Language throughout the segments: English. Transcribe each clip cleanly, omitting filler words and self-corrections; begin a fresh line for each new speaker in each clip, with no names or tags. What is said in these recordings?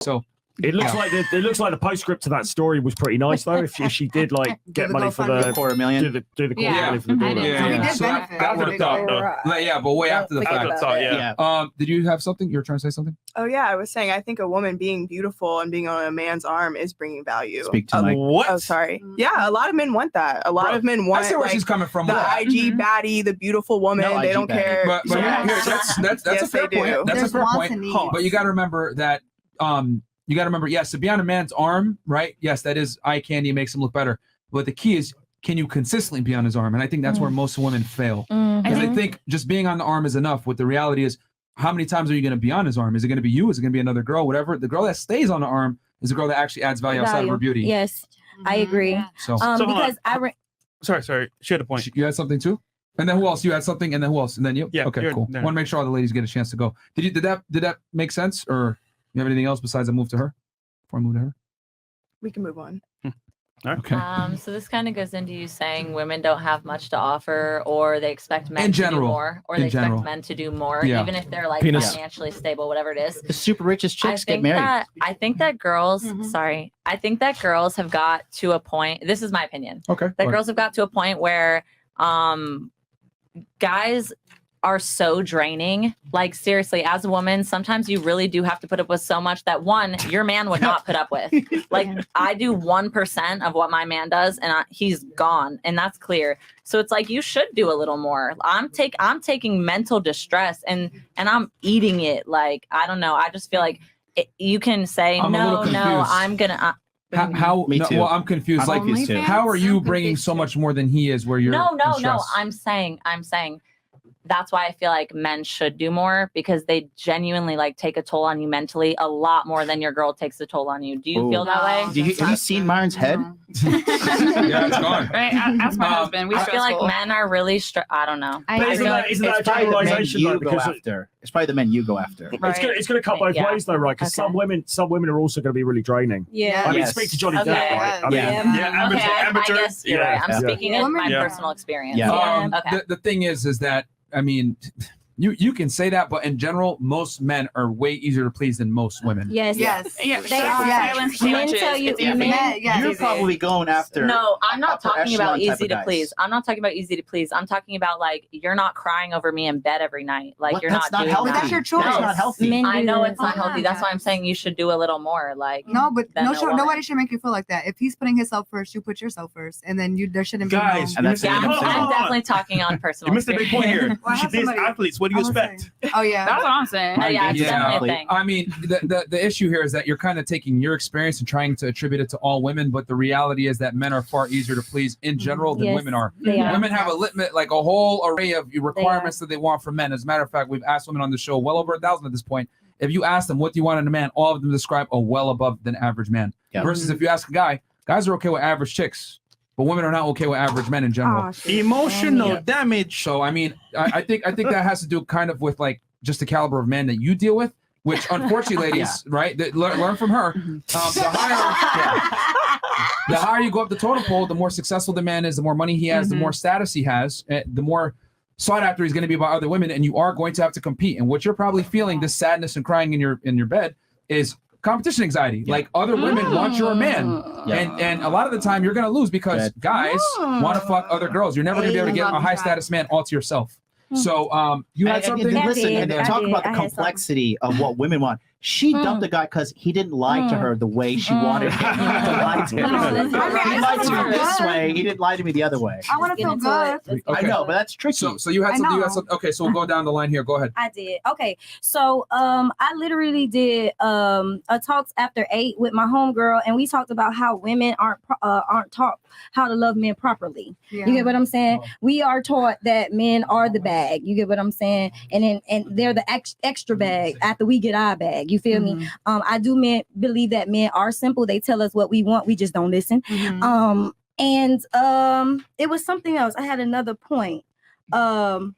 So
it looks like the postscript to that story was pretty nice though. If she did like get money for the
$250,000,
do the $250,000 for the daughter.
Yeah.
So
that worked out. Yeah, but way after the fact. Did you have something? You were trying to say something?
Oh yeah, I was saying I think a woman being beautiful and being on a man's arm is bringing value.
Speak to Mike.
What?
Oh, sorry. Yeah, a lot of men want that. A lot of men want.
I see where she's coming from.
The IG baddie, the beautiful woman.
No,
they
IG
don't
baddie.
care.
But that's a fair point. That's a fair point. But you got to remember that. You got to remember, yes, to be on a man's arm, right? Yes, that is eye candy, makes him look better. But the key is, can you consistently be on his arm? And I think that's where most women fail. Because they think just being on the arm is enough. What the reality is, how many times are you going to be on his arm? Is it going to be you? Is it going to be another girl? Whatever. The girl that stays on the arm is the girl that actually adds value outside of her beauty.
Yes, I agree.
So
because
sorry, she had a point.
You had something too? And then who else? You had something, and then who else? And then you?
Yeah.
Okay, cool. Want to make sure all the ladies get a chance to go. Did that make sense? Or you have anything else besides I move to her? Before I move to her?
We can move on.
Okay.
So this kind of goes into you saying women don't have much to offer, or they expect men to do more, or they expect men to do more, even if they're like financially stable, whatever it is.
The super richest chicks get married.
I think that girls, I think that girls have got to a point. This is my opinion.
Okay.
That girls have got to a point where, guys are so draining. Like seriously, as a woman, sometimes you really do have to put up with so much that one, your man would not put up with. Like I do 1% of what my man does, and he's gone, and that's clear. So it's like you should do a little more. I'm taking mental distress and I'm eating it. Like I don't know. I just feel like you can say no. I'm gonna.
How?
Me too.
Well, I'm confused.
I'm confused too.
How are you bringing so much more than he is? Where you're
No. I'm saying. That's why I feel like men should do more, because they genuinely like take a toll on you mentally a lot more than your girl takes a toll on you. Do you feel that way?
Have you seen Myron's head?
Yeah, it's gone.
Right, ask my husband.
I feel like men are really I don't know.
Isn't that a generalization though?
It's probably the men you go after.
It's going to cut both ways though, right? Because some women are also going to be really draining.
Yeah.
I mean, speak to Johnny Depp, right? I mean,
amateur. I guess you're right. I'm speaking in my personal experience.
The thing is that I mean, you can say that, but in general, most men are way easier to please than most women.
Yes.
They are.
Men tell you.
You're probably going after.
No, I'm not talking about
echelon type
easy
of
to
guys.
please. I'm not talking about easy to please. I'm talking about like you're not crying over me in bed every night. Like
What?
you're
That's
not
not
doing
healthy.
that.
That's your choice.
That's not healthy.
Men
I
do
know
that.
it's not healthy. That's why I'm saying you should do a little more. Like
No, but
than a woman.
nobody should make you feel like that. If he's putting himself first, you put yourself first, and then there shouldn't be
Guys,
And that's
Yeah,
the end of
I'm
it.
definitely talking on personal.
You missed a big point here.
Well, I have
These
somebody-
athletes, what do you expect?
Oh yeah,
That's what I'm saying.
Yeah, it's
Yeah.
definitely a thing.
I mean, the issue here is that you're kind of taking your experience and trying to attribute it to all women, but the reality is that men are far easier to please in general than
Yes,
women are.
they are.
Women have like a whole array of requirements that they want from men. As a matter of fact, we've asked women on the show, well over 1,000 at this point. If you ask them what do you want in a man, all of them describe a well above than average man.
Yeah.
Versus if you ask a guy, guys are okay with average chicks, but women are not okay with average men in general.
Emotional damage.
So I mean, I think that has to do kind of with like just the caliber of man that you deal with, which unfortunately, ladies, right? Learn from her. The higher you go up the totem pole, the more successful the man is, the more money he has, the more status he has, the more sought after he's going to be by other women, and you are going to have to compete. And what you're probably feeling, this sadness and crying in your bed, is competition anxiety. Like other women want your man, and a lot of the time you're going to lose because guys want to fuck other girls. You're never going to be able to get a high status man all to yourself. So you had something.
Listen, and talk about the complexity of what women want. She dumped the guy because he didn't lie to her the way she wanted him to lie to her. He lied to me this way. He didn't lie to me the other way.
I want to feel good.
I know, but that's tricky.
So you had something. You had something. Okay, so we'll go down the line here. Go ahead.
I did. Okay. So I literally did a talks after 8 with my homegirl, and we talked about how women aren't taught how to love men properly.
Yeah.
You get what I'm saying? We are taught that men are the bag. You get what I'm saying? And they're the extra bag after we get our bag. You feel me? I do believe that men are simple. They tell us what we want. We just don't listen. And it was something else. I had another point. As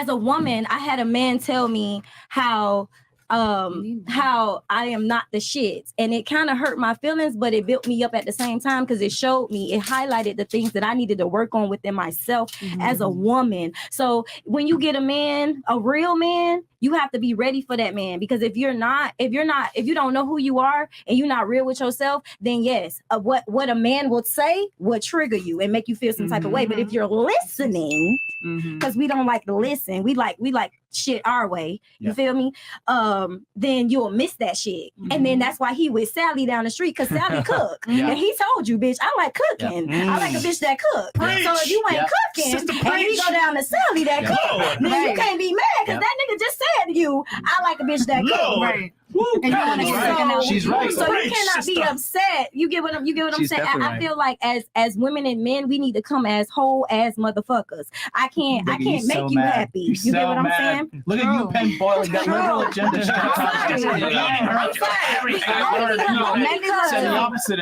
a woman, I had a man tell me how how I am not the shits, and it kind of hurt my feelings, but it built me up at the same time because it showed me, it highlighted the things that I needed to work on within myself as a woman. So when you get a man, a real man, you have to be ready for that man, because if you don't know who you are and you're not real with yourself, then yes, what a man will say will trigger you and make you feel some type of way. But if you're listening, because we don't like to listen, we like shit our way, you feel me? Then you'll miss that shit. And then that's why he with Sally down the street, because Sally cook. And he told you, bitch, I like cooking. I like a bitch that cook. So if you ain't cooking, and you go down to Sally that cook, then you can't be mad because that nigga just said to you, I like a bitch that cook.
Right. And you want to get
She's right.
So you cannot be upset. You get what I'm saying? I feel like as women and men, we need to come as whole as motherfuckers. I can't make you happy. You get what I'm saying?
Look at you, Penn boiling that liberal agenda.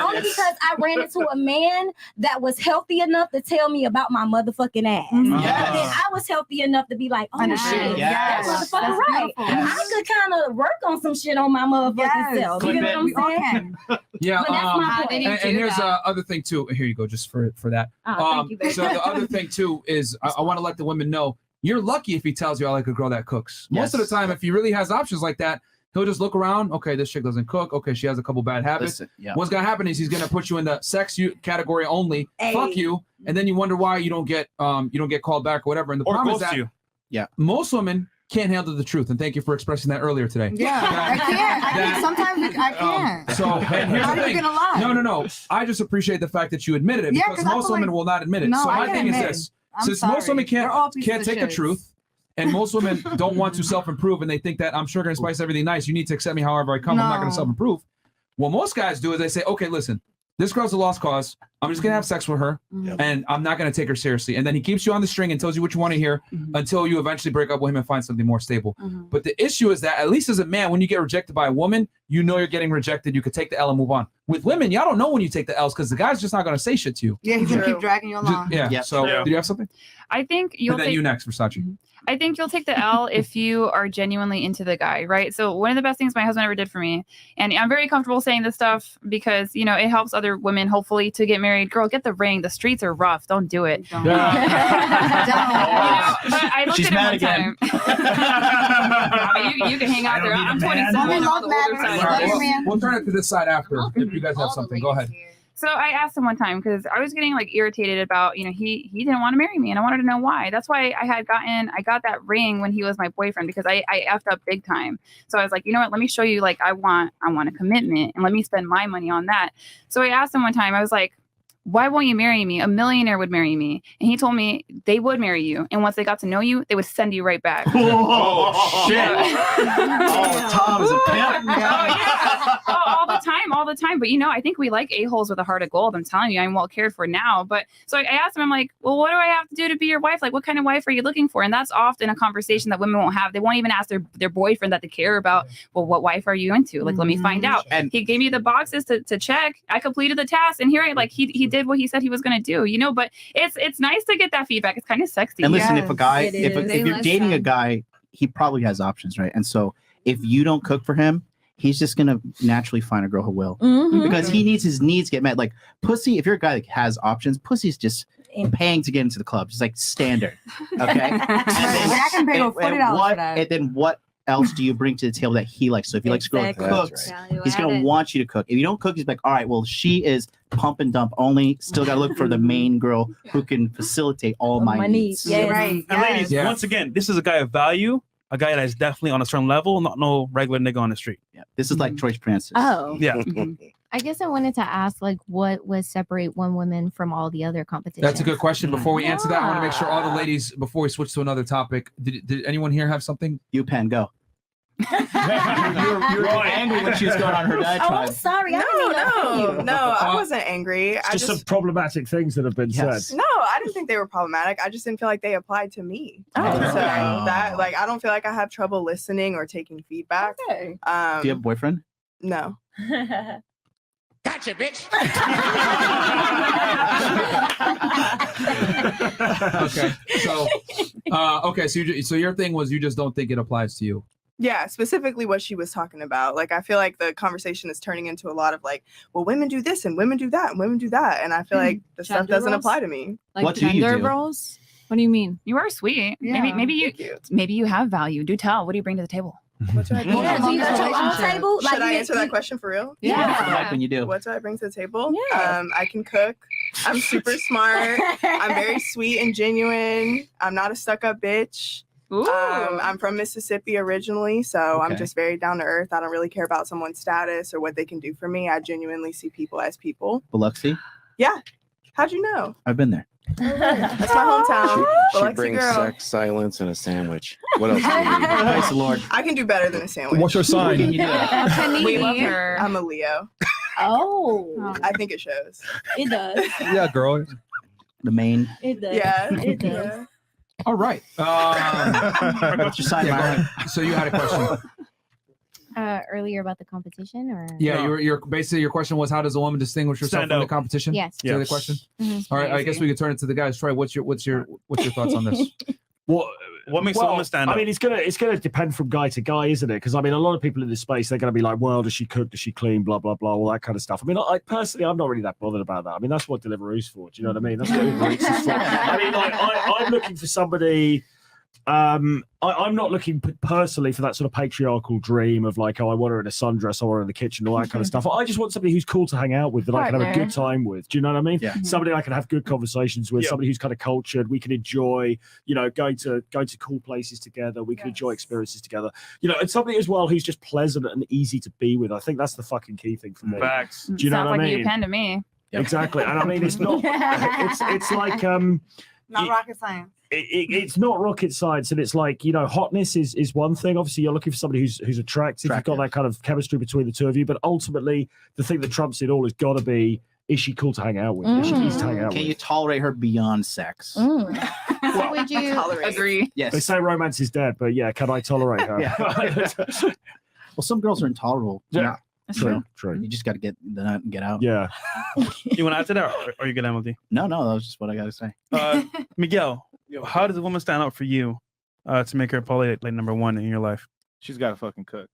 Only because I ran into a man that was healthy enough to tell me about my motherfucking ass. And then I was healthy enough to be like, oh, shit, that motherfucker right. I could kind of work on some shit on my motherfucking self. You get what I'm saying?
Yeah.
But that's my point.
And here's other thing too. Here you go, just for that.
Thank you, baby.
So the other thing too is I want to let the women know, you're lucky if he tells you I like a girl that cooks. Most of the time, if he really has options like that, he'll just look around. Okay, this chick doesn't cook. Okay, she has a couple bad habits. What's gonna happen is he's gonna put you in the sex category only. Fuck you, and then you wonder why you don't get called back or whatever. And the problem is that most women can't handle the truth. And thank you for expressing that earlier today.
Yeah, I can't. I mean, sometimes I can't.
So and here's
How
the
are you
thing.
gonna lie?
No. I just appreciate the fact that you admitted it,
Yeah,
because
'cause I
most
feel
women
like-
will not admit it.
No,
So
I
my
can
thing is
admit.
this:
I'm
since most
sorry.
women
They're all pieces
can't
of
take the
shit.
truth, and most women don't want to self-improve, and they think that I'm sure gonna spice everything nice. You need to accept me however I come. I'm not gonna
No.
self-improve. What most guys do is they say, okay, listen, this girl's a lost cause. I'm just gonna have sex with her, and I'm not gonna take her seriously. And then he keeps you on the string and tells you what you want to hear until you eventually break up with him and find something more stable. But the issue is that, at least as a man, when you get rejected by a woman, you know you're getting rejected. You could take the L and move on. With women, y'all don't know when you take the L's because the guy's just not gonna say shit to you.
Yeah, he's gonna keep dragging you along.
So, do you have something?
I think you'll
And then
take.
you next, Versace.
I think you'll take the L if you are genuinely into the guy, right? So one of the best things my husband ever did for me, and I'm very comfortable saying this stuff because, it helps other women hopefully to get married. Girl, get the ring. The streets are rough. Don't do it.
Don't.
But I looked
She's
at him
mad
one time. you can hang out there. I'm 27.
Women
I'm on
love
the
mad
older
men.
side.
Love your man.
We'll turn it to this side after if you guys have something. Go ahead.
So I asked him one time because I was getting irritated about, he didn't want to marry me and I wanted to know why. That's why I got that ring when he was my boyfriend because I effed up big time. So I was like, you know what, let me show you, I want a commitment and let me spend my money on that. So I asked him one time, I was like, why won't you marry me? A millionaire would marry me. And he told me they would marry you. And once they got to know you, they would send you right back.
Oh, shit. Oh, Tom is a pimp.
All the time. But I think we like a-holes with a heart of gold. I'm telling you, I'm well cared for now. But so I asked him, I'm like, well, what do I have to do to be your wife? What kind of wife are you looking for? And that's often a conversation that women won't have. They won't even ask their boyfriend that they care about. Well, what wife are you into? Let me find out. And he gave me the boxes to check. I completed the task. And here he did what he said he was going to do, but it's nice to get that feedback. It's kind of sexy.
And listen, if a guy,
It
if
is.
you're dating a guy, he probably has options, right? And so if you don't cook for him, he's just gonna naturally find a girl who will, because he needs his needs get met. Like pussy, if you're a guy that has options, pussy's just paying to get into the club, just like standard. Okay.
I can pay $40 for that.
And then what else do you bring to the table that he likes? So if he likes a girl that cooks, he's gonna want you to cook. If you don't cook, he's like, all right, well, she is pump and dump only. Still gotta look for the main girl who can facilitate all my needs.
Yes.
Right.
And ladies, once again, this is a guy of value, a guy that is definitely on a certain level, not no regular nigga on the street.
Yeah. This is like Choice Francis.
Oh.
Yeah.
I guess I wanted to ask, what would separate one woman from all the other competition?
That's a good question. Before we answer that, I want to make sure all the ladies, before we switch to another topic, did anyone here have something?
You, Penn, go. you were angry when she was going on her dad
Oh,
tribe.
I'm sorry. I didn't mean to offend you.
No, I wasn't angry. I
Just some problematic things that have been said.
No, I didn't think they were problematic. I just didn't feel like they applied to me.
Oh.
So that, I don't feel like I have trouble listening or taking feedback.
Okay.
Do you have a boyfriend?
No.
Gotcha, bitch.
Okay, so so your thing was you just don't think it applies to you.
Yeah, specifically what she was talking about. Like, I feel like the conversation is turning into a lot of like, well, women do this and women do that and women do that. And I feel like the stuff
Gender
doesn't
roles?
apply to me.
Like
What do you
gender
do?
roles? What do you mean?
You are sweet.
Yeah.
Maybe you have value. Do tell. What do you bring to the table?
What do I bring?
Yeah, do you got your own table?
Should I
you-
answer that question for real?
I like when you do.
What do I bring to the table?
Yeah.
I can cook. I'm super smart. I'm very sweet and genuine. I'm not a stuck-up bitch.
Ooh.
I'm from Mississippi originally, so I'm
Okay.
just very down to earth. I don't really care about someone's status or what they can do for me. I genuinely see people as people.
Biloxi,
Yeah. How'd you know?
I've been there.
That's my hometown.
She
Biloxi
brings
girl.
sex, silence, and a sandwich. What else do you need?
Praise the Lord.
I can do better than a sandwich.
What's your
What can
sign?
you do?
We love her.
I'm a Leo.
Oh,
I think it shows.
it does.
Yeah, girl.
The main.
It does.
Yeah.
It does.
Yeah.
All right.
What's your sign,
Yeah, go
Myron?
ahead. So you had a question.
Earlier about the competition, or
Yeah,
No.
your basically your question was, how does a woman distinguish herself
Stand
from the
out.
competition?
Yes.
Is that the
Yes.
question?
Mhm.
All right, I guess we could turn it to the guys. Troy, what's your thoughts on this?
What makes a woman stand
I
out?
mean, it's gonna depend from guy to guy, isn't it? Because I mean, a lot of people in this space, they're gonna be like, well, does she cook? Does she clean? Blah blah blah, all that kind of stuff. I mean, I personally, I'm not really that bothered about that. I mean, that's what Deliveroo's for. Do you know what I mean? That's what Uber Eats is for. I mean, like, I'm looking for somebody. I'm not looking personally for that sort of patriarchal dream of like, oh, I want her in a sundress, I want her in the kitchen, all that kind of stuff. I just want somebody who's cool to hang out with, that I can have a
Partner.
good time with. Do you know what I mean?
Yeah.
Somebody I can have good conversations with,
Yeah.
somebody who's kind of cultured. We can enjoy, you know, going to cool places together. We can enjoy experiences together. You know, and somebody as well who's just pleasant and easy to be with. I think that's the fucking key thing for me.
Facts.
Do you know
Sounds
what I
like
mean?
you pen to me.
Exactly. And I mean, it's not. It's like
Not rocket science.
it's not rocket science, and it's like, you know, hotness is one thing. Obviously, you're looking for somebody who's attractive. You've got that kind of chemistry between the two of you. But ultimately, the thing that trumps it all has got to be: is she cool to hang out with? Is she easy to hang out
Can
with?
you tolerate her beyond sex?
So would you?
Agree.
Yes.
They say romance is dead, but yeah, can I tolerate her?
Yeah. Well, some girls are intolerable.
Yeah.
True.
True.
You just got to get the nut and get out.
Yeah.
You want to add to that, or are you good, Emily?
No, that was just what I got to say.
Miguel, how does a woman stand out for you to make her probably like number one in your life?
She's got to fucking cook.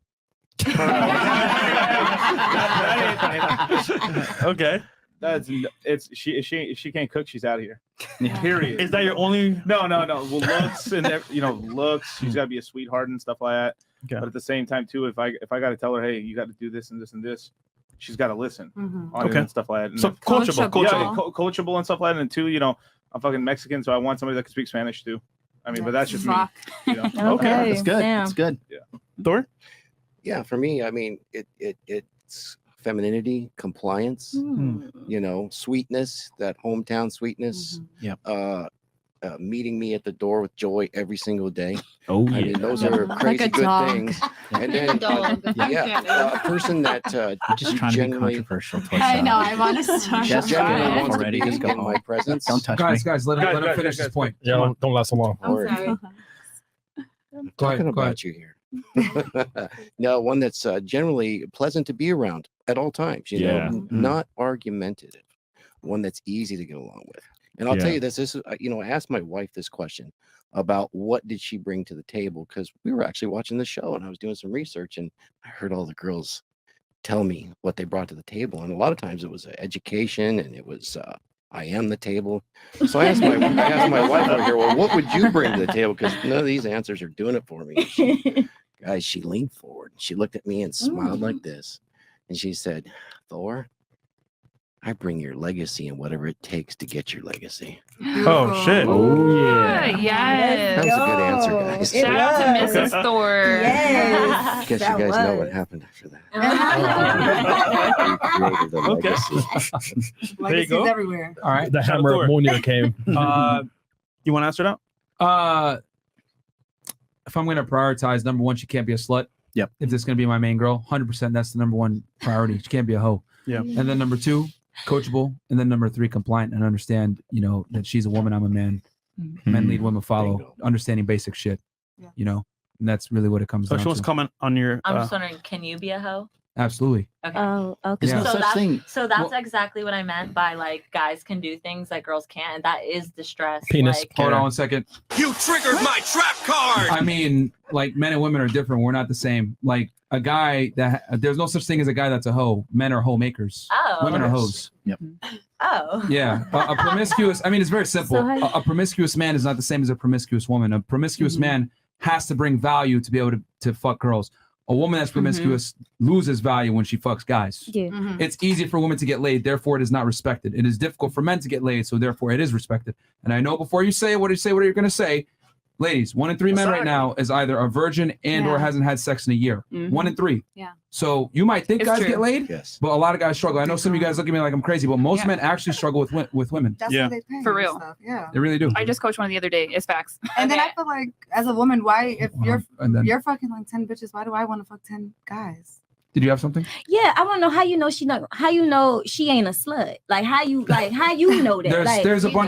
Okay.
If she can't cook, she's out of here.
Yeah.
Period.
Is that your only?
No. Well, looks and looks. She's got to be a sweetheart and stuff like that.
Okay.
But at the same time, too, if I got to tell her, hey, you got to do this and this and this, she's got to listen on it
Okay.
and stuff like that. And
So coachable.
yeah, coachable and stuff like that. And two, I'm fucking Mexican, so I want somebody that can speak Spanish too. I mean, but that's just me. You know?
Okay, that's good.
Damn.
That's good.
Yeah.
Thor?
Yeah, for me, I mean, it's femininity, compliance, sweetness, that hometown sweetness.
Yep.
Meeting me at the door with joy every single day.
Oh,
I mean, those are
Like
crazy
a
good
dog.
things. And then, a person that
Just trying to be
genuinely,
controversial.
I know. I want to start.
Just
genuinely
go
wants to
already.
be
Just go
in my
home.
presence.
Don't touch
Guys,
me.
let him finish this point.
Yeah, don't last so long.
Lord,
Sorry.
I'm
Go ahead,
talking
go
about you here. No, one that's generally pleasant to be around at all times.
Yeah.
Not argumentative. One that's easy to get along with. And I'll tell
Yeah.
you this: this is, I asked my wife this question about what did she bring to the table, because we were actually watching the show and I was doing some research and I heard all the girls tell me what they brought to the table, and a lot of times it was education and it was I am the table. So I asked my wife over here, well, what would you bring to the table? Because none of these answers are doing it for me. She leaned forward. She looked at me and smiled like this. And she said, Thor, I bring your legacy and whatever it takes to get your legacy.
Oh shit.
Oh yeah.
Yes.
That was a good answer, guys.
Shout out to Mrs. Thor.
Yes.
Guess
that
you guys know what
was.
happened after that. We created the
Okay.
legacy.
There you go.
everywhere.
All right.
The hammer of Mjolnir came.
You want to answer that?
If I'm going to prioritize, number one, she can't be a slut.
Yep.
If this is going to be my main girl, 100%, that's the number one priority. She can't be a hoe.
Yeah.
And then number two, coachable. And then number three, compliant and understand, that she's a woman, I'm a man. Men lead, women follow.
Bingo.
Understanding basic shit.
Yeah.
And that's really what it comes
So
down
she wants to
to.
comment on your.
I'm just wondering, can you be a hoe?
Absolutely.
Okay.
Oh, okay.
There's no
So
such
that's,
thing.
so that's exactly what I meant by like guys can do things that girls can't, and that is distress.
Penis.
Like,
Hold on 1 second.
You triggered my trap card.
I mean, like men and women are different. We're not the same. Like a guy there's no such thing as a guy that's a hoe. Men are hoe makers.
Oh.
Women are hoes.
Yep.
Oh.
Yeah. A promiscuous, I mean, it's very simple.
So how-
A promiscuous man is not the same as a promiscuous woman. A promiscuous man has to bring value to be able to fuck girls. A woman that's promiscuous loses value when she fucks guys.
Yeah.
It's easy for women to get laid, therefore it is not respected. It is difficult for men to get laid, so therefore it is respected. And I know before you say what you're going to say, ladies, 1 in 3 men right now is either a virgin and or hasn't had sex in a year. 1 in 3.
Yeah.
So you might think
It's
guys
true.
get laid,
Yes.
but a lot of guys struggle. I know some of you guys look at me like I'm crazy, but most men actually struggle with women.
That's
Yeah.
what they pay
For
and
real.
stuff, yeah.
They really do.
I just coached one the other day. It's facts.
And then
Okay.
I feel like, as a woman, why, if
And then-
you're fucking like 10 bitches, why do I want to fuck 10 guys?
Did you have something?
Yeah, I want to know how you know she not. How you know she ain't a slut? Like how you know that?
There's a bunch of